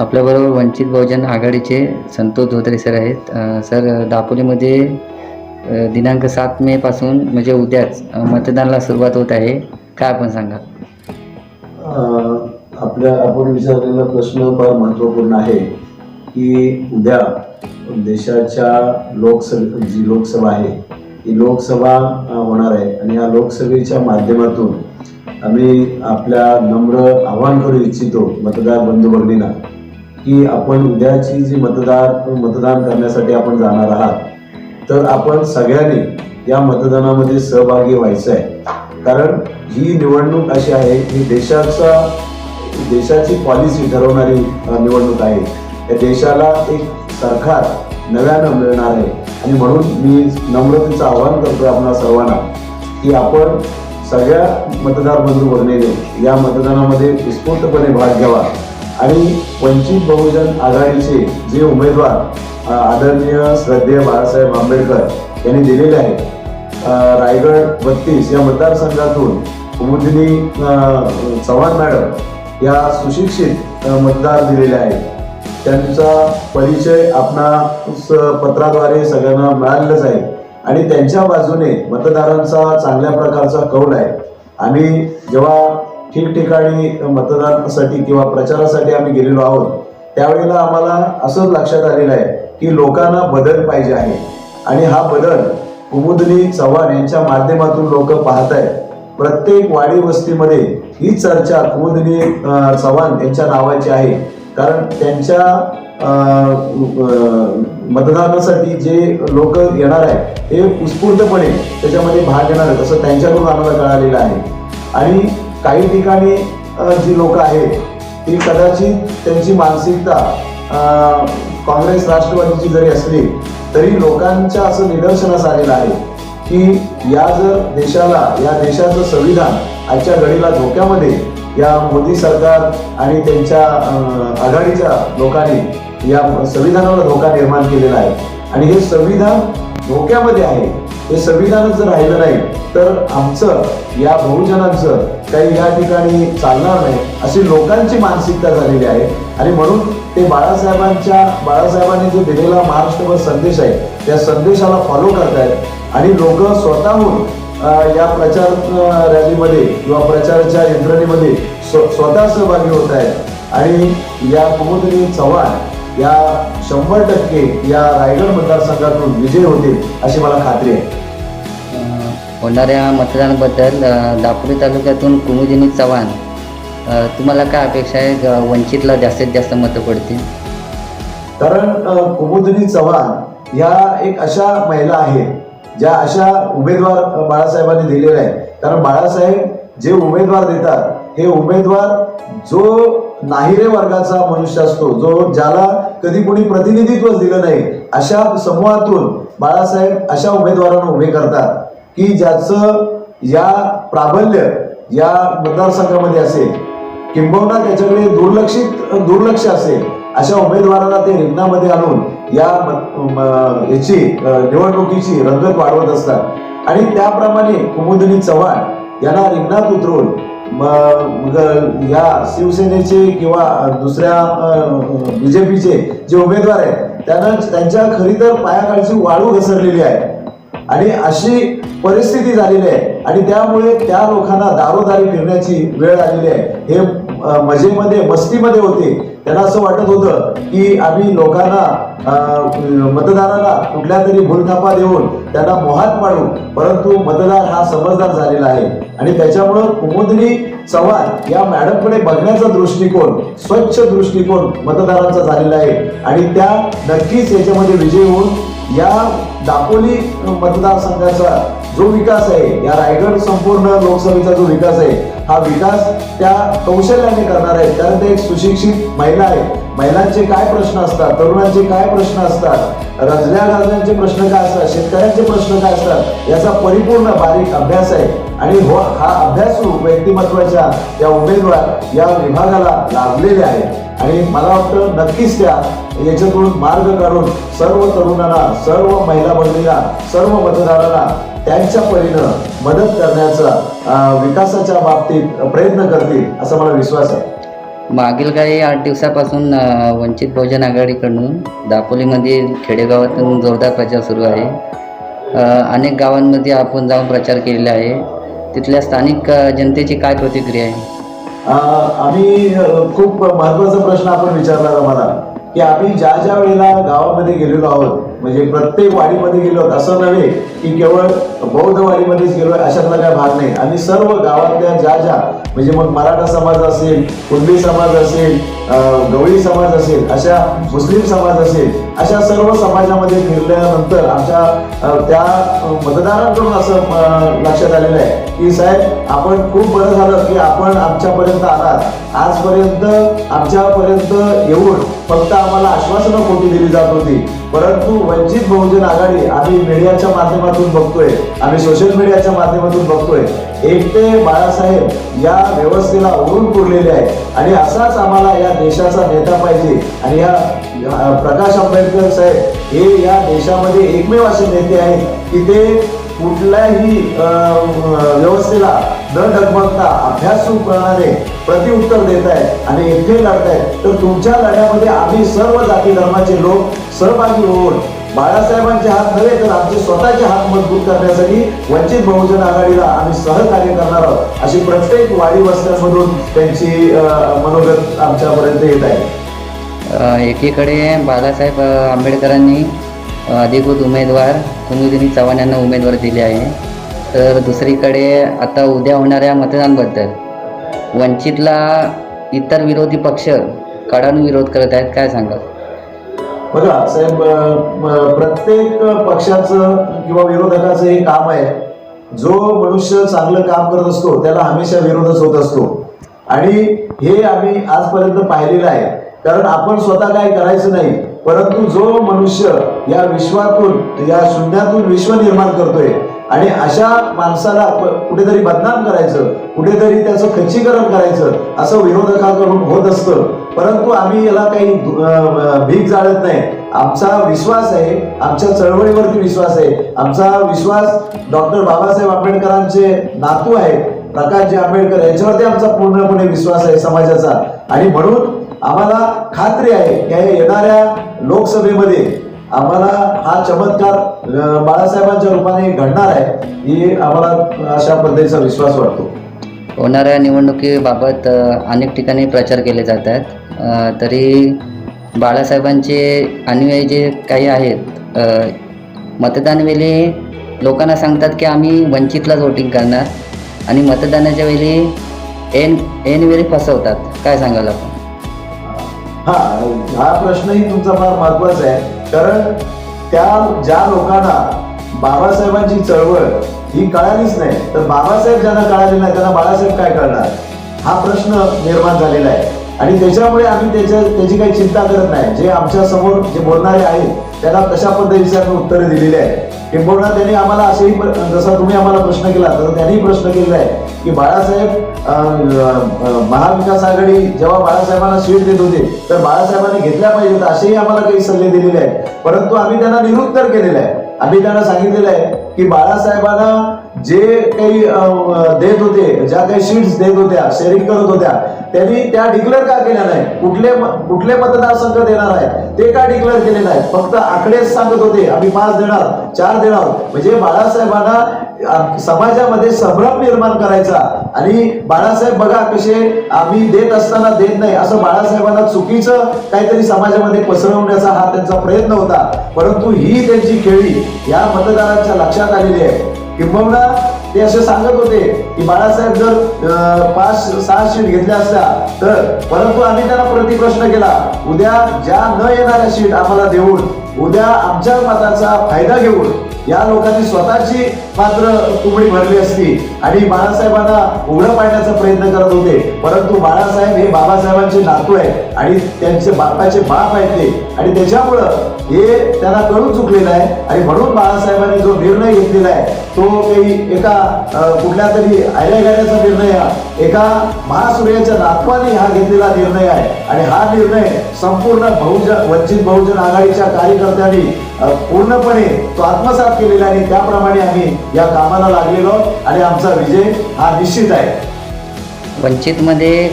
आपल्याबरोबर वंचित बहुजन आघाडीचे संतोष धोत्रे सर आहेत. सर, दापोलीमध्ये दिनांक 7 मे पासून म्हणजे उद्याच मतदानाला सुरुवात होत आहे. काय आपण सांगा? आपण विचारलेला प्रश्न फार महत्त्वपूर्ण आहे की उद्या देशाच्या जी लोकसभा आहे ही लोकसभा होणार आहे आणि या लोकसभेच्या माध्यमातून आम्ही आपल्या नम्र आवाहन करू इच्छितो मतदार बंधू भगिनींना की आपण उद्याची जी मतदान करण्यासाठी आपण जाणार आहात, तर आपण सगळ्यांनी या मतदानामध्ये सहभागी व्हायचं आहे. कारण ही निवडणूक अशी आहे की देशाची पॉलिसी ठरवणारी निवडणूक आहे. या देशाला एक सरकार नव्यानं मिळणार आहे आणि म्हणून मी नम्रतेचं आवाहन करतोय आपणा सर्वांना की आपण सगळ्या मतदार बंधू भगिनींनी या मतदानामध्ये उत्स्फूर्तपणे भाग घ्यावा आणि वंचित बहुजन आघाडीचे जे उमेदवार आदरणीय श्रद्धेय बाळासाहेब आंबेडकर यांनी दिलेले आहेत, रायगड 32 या मतदारसंघातून कुमुदिनी चव्हाण मॅडम या सुशिक्षित मतदार दिलेले आहेत. त्यांचा परिचय आपणा पत्राद्वारे सगळ्यांना मिळालेलाच आहे आणि त्यांच्या बाजूने मतदारांचा चांगल्या प्रकारचा कौल आहे. आम्ही जेव्हा ठिकठिकाणी मतदानासाठी किंवा प्रचारासाठी आम्ही गेलेलो आहोत, त्यावेळेला आम्हाला असंच लक्षात आलेलं आहे की लोकांना बदल पाहिजे आहे आणि हा बदल कुमुदिनी चव्हाण यांच्या माध्यमातून लोक पाहत आहेत. प्रत्येक वाडी वस्तीमध्ये ही चर्चा कुमुदिनी चव्हाण यांच्या नावाची आहे. कारण त्यांच्या मतदानासाठी जे लोक येणार आहेत हे उत्स्फूर्तपणे त्याच्यामध्ये भाग घेणार आहेत असं त्यांच्याकडून आम्हाला कळालेलं आहे. आणि काही ठिकाणी जी लोक आहेत ती कदाचित त्यांची मानसिकता काँग्रेस राष्ट्रवादीची जरी असली तरी लोकांच्या असं निदर्शनास आलेलं आहे की या देशाचं संविधान आजच्या घडीला धोक्यामध्ये या मोदी सरकार आणि त्यांच्या आघाडीच्या लोकांनी या संविधानाला धोका निर्माण केलेला आहे आणि हे संविधान धोक्यामध्ये आहे. हे संविधानच जर राहिलं नाही तर आमचं या बहुजनांचं काही या ठिकाणी चालणार नाही अशी लोकांची मानसिकता झालेली आहे. आणि म्हणून ते बाळासाहेबांनी जो दिलेला महाराष्ट्रभर संदेश आहे त्या संदेशाला फॉलो करतायत आणि लोक स्वतःहून या प्रचार रॅलीमध्ये किंवा प्रचाराच्या यंत्रणेमध्ये स्वतः सहभागी होत आहेत आणि या कुमुदिनी चव्हाण या 100% या रायगड मतदारसंघातून विजय होतील अशी मला खात्री आहे. होणाऱ्या मतदानाबद्दल दापोली तालुक्यातून कुमुदिनी चव्हाण, तुम्हाला काय अपेक्षा आहे वंचितला जास्तीत जास्त मतं पडतील? कारण कुमुदिनी चव्हाण या एक अशा महिला आहेत ज्या अशा उमेदवार बाळासाहेबांनी दिलेले आहेत. कारण बाळासाहेब जे उमेदवार देतात हे उमेदवार जो नाहिरे वर्गाचा मनुष्य असतो, ज्याला कधी कोणी प्रतिनिधित्वच दिलं नाही, अशा समूहातून बाळासाहेब अशा उमेदवारांना उभे करतात की ज्याचं या प्राबल्य या मतदारसंघामध्ये असेल किंबहुना त्याच्याकडे दुर्लक्ष असेल अशा उमेदवारांना ते रिंगणामध्ये आणून या निवडणुकीची रंगत वाढवत असतात. आणि त्याप्रमाणे कुमुदिनी चव्हाण यांना रिंगणात उतरून या शिवसेनेचे किंवा दुसऱ्या बीजेपीचे जे उमेदवार आहेत त्यांच्या खरी तर पायाखालची वाळू घसरलेली आहे आणि अशी परिस्थिती झालेली आहे आणि त्यामुळे त्या लोकांना दारोदारी फिरण्याची वेळ आलेली आहे. हे मस्तीमध्ये होते. त्यांना असं वाटत होतं की आम्ही लोकांना मतदाराला कुठल्या तरी भूलथापा देऊन त्यांना मोहात पाडू, परंतु मतदार हा समजदार झालेला आहे आणि त्याच्यामुळं कुमुदिनी चव्हाण या मॅडमकडे बघण्याचा दृष्टिकोन स्वच्छ दृष्टिकोन मतदारांचा झालेला आहे आणि त्या नक्कीच याच्यामध्ये विजयी होऊन या दापोली मतदारसंघाचा जो विकास आहे, या रायगड संपूर्ण लोकसभेचा जो विकास आहे, हा विकास त्या कौशल्याने करणार आहे. कारण ते एक सुशिक्षित महिला आहे. महिलांचे काय प्रश्न असतात, तरुणांचे काय प्रश्न असतात, रजल्या गाजऱ्यांचे प्रश्न काय असतात, शेतकऱ्यांचे प्रश्न काय असतात, याचा परिपूर्ण बारीक अभ्यास आहे आणि हा अभ्यासू व्यक्तिमत्वाच्या या उमेदवार या विभागाला लाभलेले आहेत आणि मला वाटतं नक्कीच त्या याच्यातून मार्ग काढून सर्व तरुणांना, सर्व महिला भगिनींना, सर्व मतदारांना त्यांच्या परीनं मदत करण्याचा विकासाच्या बाबतीत प्रयत्न करतील असा मला विश्वास आहे. मागील काही 8 दिवसापासून वंचित बहुजन आघाडीकडून दापोलीमधील खेडेगावातून जोरदार प्रचार सुरू आहे. अनेक गावांमध्ये आपण जाऊन प्रचार केलेला आहे. तिथल्या स्थानिक जनतेची काय प्रतिक्रिया आहे? आम्ही खूप महत्त्वाचा प्रश्न आपण विचारला आम्हाला की आम्ही ज्या ज्या वेळेला गावामध्ये गेलेलो आहोत, म्हणजे प्रत्येक वाडीमध्ये गेलो आहोत, असं नव्हे की केवळ बौद्ध वाडीमध्येच गेलो अशातला काय भाग नाही. आम्ही सर्व गावातल्या ज्या ज्या म्हणजे मग मराठा समाज असेल, कुणबी समाज असेल, गवळी समाज असेल, अशा मुस्लिम समाज असेल, अशा सर्व समाजामध्ये फिरल्यानंतर आमच्या त्या मतदारांकडून असं लक्षात आलेलं आहे की साहेब आपण खूप बरं झालं की आपण आमच्यापर्यंत आलात. आजपर्यंत आमच्यापर्यंत येऊन फक्त आम्हाला आश्वासनं खोटी दिली जात होती, परंतु वंचित बहुजन आघाडी आम्ही मीडियाच्या माध्यमातून बघतोय, आम्ही सोशल मीडियाच्या माध्यमातून बघतोय, एकटे बाळासाहेब या व्यवस्थेला ओढून पुरलेले आहे. आणि असाच आम्हाला या देशाचा नेता पाहिजे. आणि या प्रकाश आंबेडकर साहेब हे या देशामध्ये एकमेव असे नेते आहेत की ते कुठल्याही व्यवस्थेला न डगमगता अभ्यासूप्रमाणे प्रतिउत्तर देत आहेत आणि एकटे लढत आहेत. तर तुमच्या लढ्यामध्ये आम्ही सर्व जाती धर्माचे लोक सहभागी होऊन बाळासाहेबांचे हात नव्हे तर आमचे स्वतःचे हात मजबूत करण्यासाठी वंचित बहुजन आघाडीला आम्ही सहकार्य करणार आहोत, अशी प्रत्येक वाडी वस्त्यांमधून त्यांची मनोगत आमच्यापर्यंत येत आहे. एकीकडे बाळासाहेब आंबेडकरांनी अधिकृत उमेदवार कुमुदिनी चव्हाण यांना उमेदवारी दिली आहे, तर दुसरीकडे आता उद्या होणाऱ्या मतदानाबद्दल वंचितला इतर विरोधी पक्ष कडाडून विरोध करत आहेत. काय सांगाल? बघा साहेब, प्रत्येक पक्षाचं किंवा विरोधकाचं हे काम आहे, जो मनुष्य चांगलं काम करत असतो त्याला हमेशा विरोधच होत असतो. आणि हे आम्ही आजपर्यंत पाहिलेलं आहे. कारण आपण स्वतः काय करायचं नाही, परंतु जो मनुष्य या विश्वातून या शून्यातून विश्व निर्माण करतोय आणि अशा माणसाला कुठेतरी बदनाम करायचं, कुठेतरी त्याचं खच्चीकरण करायचं, असं विरोधकाकडून होत असतं. परंतु आम्ही याला काही भीक जाळत नाही. आमचा विश्वास आहे, आमच्या चळवळीवरती विश्वास आहे. आमचा विश्वास डॉक्टर बाबासाहेब आंबेडकरांचे नातू आहेत प्रकाशजी आंबेडकर, यांच्यावरती आमचा पूर्णपणे विश्वास आहे समाजाचा. आणि म्हणून आम्हाला खात्री आहे की येणाऱ्या लोकसभेमध्ये आम्हाला हा चमत्कार बाळासाहेबांच्या रूपाने घडणार आहे, ही आम्हाला अशा पद्धतीचा विश्वास वाटतो. होणाऱ्या निवडणुकीबाबत अनेक ठिकाणी प्रचार केले जात आहेत, तरी बाळासाहेबांचे अनुयायी जे काही आहेत मतदानवेळी लोकांना सांगतात की आम्ही वंचितलाच वोटिंग करणार आणि मतदानाच्या वेळी ऐनवेळी फसवतात. काय सांगाल आपण? हा प्रश्नही तुमचा फार महत्वाचा आहे. कारण ज्या लोकांना बाबासाहेबांची चळवळ ही कळालीच नाही, तर बाबासाहेब ज्यांना कळाले नाही त्यांना बाळासाहेब काय करणार, हा प्रश्न निर्माण झालेला आहे. आणि त्याच्यामुळे आम्ही त्याची काही चिंता करत नाही. जे आमच्या समोर जे बोलणारे आहेत त्यांना तशा पद्धतीचे आम्ही उत्तरे दिलेली आहे. किंबहुना त्यांनी आम्हाला असेही, जसा तुम्ही आम्हाला प्रश्न केला तर त्यांनी प्रश्न केलेला आहे की बाळासाहेब महाविकास आघाडी जेव्हा बाळासाहेबांना सीट देत होते तर बाळासाहेबांनी घेतल्या पाहिजे होत्या, असेही आम्हाला काही सल्ले दिलेले आहेत. परंतु आम्ही त्यांना निरुत्तर केलेलं आहे. आम्ही त्यांना सांगितलेलं आहे की बाळासाहेबांना जे काही देत होते, ज्या काही सीट्स देत होत्या, शेअरिंग करत होत्या, त्यांनी त्या डिक्लेअर का केल्या नाही, कुठले मतदारसंघ देणार आहे ते का डिक्लेअर केले नाही. फक्त आकडेच सांगत होते आम्ही 5 देणार, 4 देणार. म्हणजे बाळासाहेबांना समाजामध्ये संभ्रम निर्माण करायचा. आणि बाळासाहेब बघा कसे आम्ही देत असताना देत नाही, असं बाळासाहेबांना चुकीचं काहीतरी समाजामध्ये पसरवण्याचा हा त्यांचा प्रयत्न होता. परंतु ही त्यांची खेळी या मतदारांच्या लक्षात आलेली आहे. किंबहुना ते असे सांगत होते की बाळासाहेब जर 5-6 सीट घेतल्या असत्या तर, परंतु आम्ही त्यांना प्रतिप्रश्न केला, उद्या ज्या न येणाऱ्या सीट आम्हाला देऊन उद्या आमच्या मताचा फायदा घेऊन या लोकांनी स्वतःची मात्र कुंबडी भरली असती आणि बाळासाहेबांना उघडं पाडण्याचा प्रयत्न करत होते. परंतु बाळासाहेब हे बाबासाहेबांचे नातू आहेत आणि त्यांचे बापाचे बाप आहेत ते, आणि त्याच्यामुळं हे त्यांना कळून चुकलेलं आहे. आणि म्हणून बाळासाहेबांनी जो निर्णय घेतलेला आहे तो काही एका कुठल्या तरी आयल्यागाड्याचा निर्णय, एका महासूर्याच्या नातवाने हा घेतलेला निर्णय आहे. आणि हा निर्णय संपूर्ण वंचित बहुजन आघाडीच्या कार्यकर्त्यांनी पूर्णपणे तो आत्मसात केलेला आहे. त्याप्रमाणे आम्ही या कामाला लागलेलो आणि आमचा विजय हा निश्चित आहे. वंचितमध्ये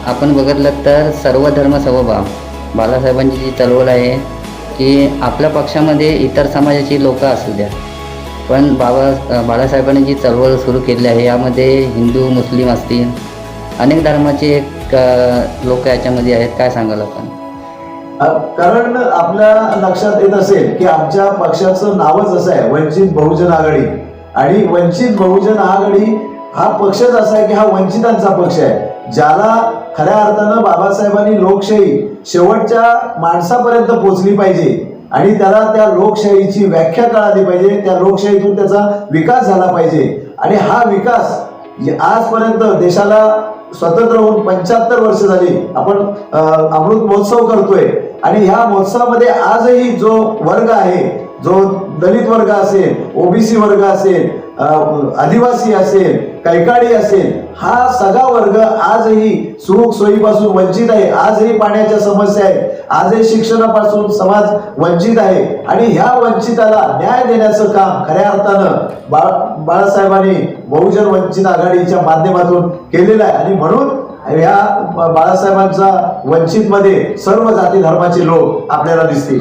आपण बघितलं तर सर्व धर्म समभाव बाळासाहेबांची जी चळवळ आहे की आपल्या पक्षामध्ये इतर समाजाची लोकं असू द्या, पण बाळासाहेबांनी जी चळवळ सुरू केली आहे यामध्ये हिंदू मुस्लिम असतील अनेक धर्माचे लोक याच्यामध्ये आहेत. काय सांगाल आपण? कारण आपल्या लक्षात येत असेल की आमच्या पक्षाचं नावच असं आहे वंचित बहुजन आघाडी. आणि वंचित बहुजन आघाडी हा पक्षच असा आहे की हा वंचितांचा पक्ष आहे, ज्याला खऱ्या अर्थानं बाबासाहेबांनी लोकशाही शेवटच्या माणसापर्यंत पोहोचली पाहिजे आणि त्याला त्या लोकशाहीची व्याख्या कळाली पाहिजे, त्या लोकशाहीतून त्याचा विकास झाला पाहिजे. आणि हा विकास आजपर्यंत देशाला स्वतंत्र होऊन 75 वर्ष झाली. आपण अमृत महोत्सव करतोय आणि ह्या महोत्सवामध्ये आजही जो वर्ग आहे, जो दलित वर्ग असेल, ओबीसी वर्ग असेल, आदिवासी असेल, कैकाडी असेल, हा सगळा वर्ग आजही सुख सोयीपासून वंचित आहे. आजही पाण्याच्या समस्या आहेत, आजही शिक्षणापासून समाज वंचित आहे. आणि ह्या वंचिताला न्याय देण्याचं काम खऱ्या अर्थानं बाळासाहेबांनी बहुजन वंचित आघाडीच्या माध्यमातून केलेलं आहे. आणि म्हणून या बाळासाहेबांचा वंचितमध्ये सर्व जाती धर्माचे लोक आपल्याला दिसतील.